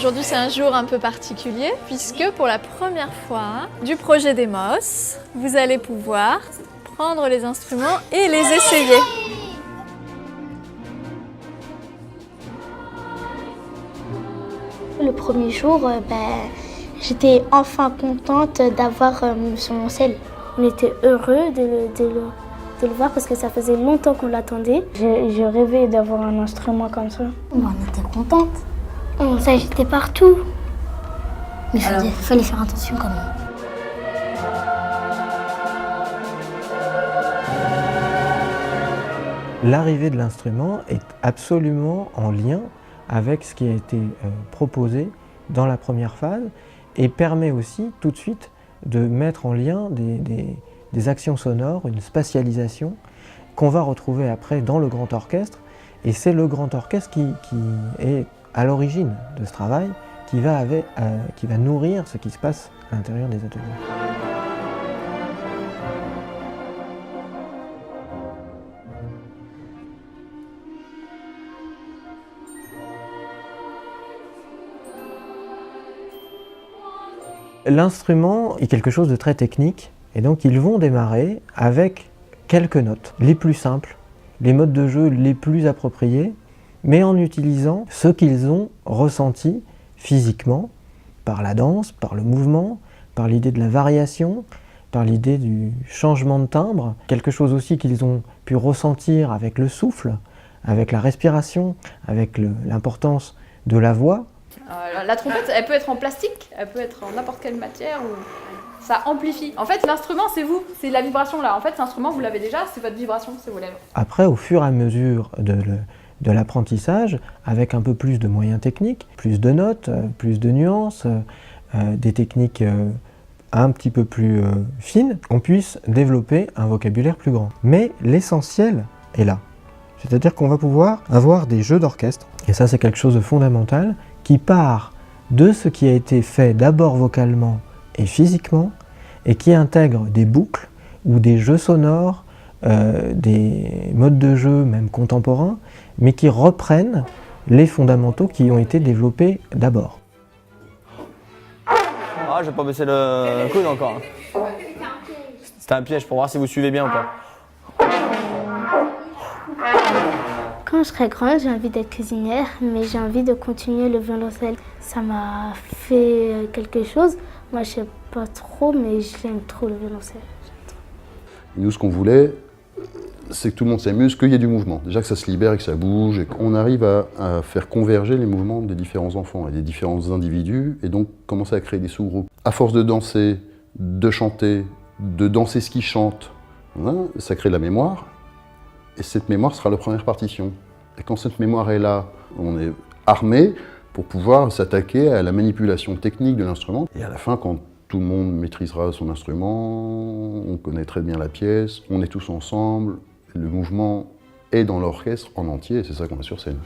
Aujourd'hui, c'est un jour un peu particulier puisque pour la première fois du projet Demos, vous allez pouvoir prendre les instruments et les essayer. Le premier jour, j'étais enfin contente d'avoir mon violoncelle. On était heureux de le voir parce que ça faisait longtemps qu'on l'attendait. Je rêvais d'avoir un instrument comme ça. On était contente. On s'agitait partout. Mais il fallait faire attention quand même. L'arrivée de l'instrument est absolument en lien avec ce qui a été proposé dans la première phase et permet aussi tout de suite de mettre en lien des actions sonores, une spatialisation qu'on va retrouver après dans le grand orchestre. Et c'est le grand orchestre qui est à l'origine de ce travail, qui va nourrir ce qui se passe à l'intérieur des ateliers. L'instrument est quelque chose de très technique et donc ils vont démarrer avec quelques notes, les plus simples, les modes de jeu les plus appropriés, mais en utilisant ce qu'ils ont ressenti physiquement, par la danse, par le mouvement, par l'idée de la variation, par l'idée du changement de timbre, quelque chose aussi qu'ils ont pu ressentir avec le souffle, avec la respiration, avec l'importance de la voix. La trompette, elle peut être en plastique, elle peut être en n'importe quelle matière, ou ça amplifie. En fait, l'instrument, c'est vous, c'est la vibration là. En fait, l'instrument, vous l'avez déjà, c'est votre vibration, c'est vos lèvres. Après, au fur et à mesure de l'apprentissage, avec un peu plus de moyens techniques, plus de notes, plus de nuances, des techniques un petit peu plus fines, on puisse développer un vocabulaire plus grand. Mais l'essentiel est là. C'est-à-dire qu'on va pouvoir avoir des jeux d'orchestre, et ça c'est quelque chose de fondamental, qui part de ce qui a été fait d'abord vocalement et physiquement, et qui intègre des boucles ou des jeux sonores, des modes de jeu même contemporains, mais qui reprennent les fondamentaux qui ont été développés d'abord. Ah, je vais pas baisser le coude encore. C'était un piège pour voir si vous suivez bien ou pas. Quand je serai grande, j'ai envie d'être cuisinière, mais j'ai envie de continuer le violoncelle. Ça m'a fait quelque chose. Moi, je sais pas trop, mais j'aime trop le violoncelle. Nous, ce qu'on voulait, c'est que tout le monde s'amuse, qu'il y ait du mouvement. Déjà que ça se libère et que ça bouge, et qu'on arrive à faire converger les mouvements des différents enfants et des différents individus, et donc commencer à créer des sous-groupes. À force de danser, de chanter, de danser ce qu'ils chantent, hein, ça crée de la mémoire, et cette mémoire sera la première partition. Et quand cette mémoire est là, on est armé pour pouvoir s'attaquer à la manipulation technique de l'instrument. Et à la fin, quand tout le monde maîtrisera son instrument, on connaît très bien la pièce, on est tous ensemble, le mouvement est dans l'orchestre en entier, et c'est ça qu'on a sur scène.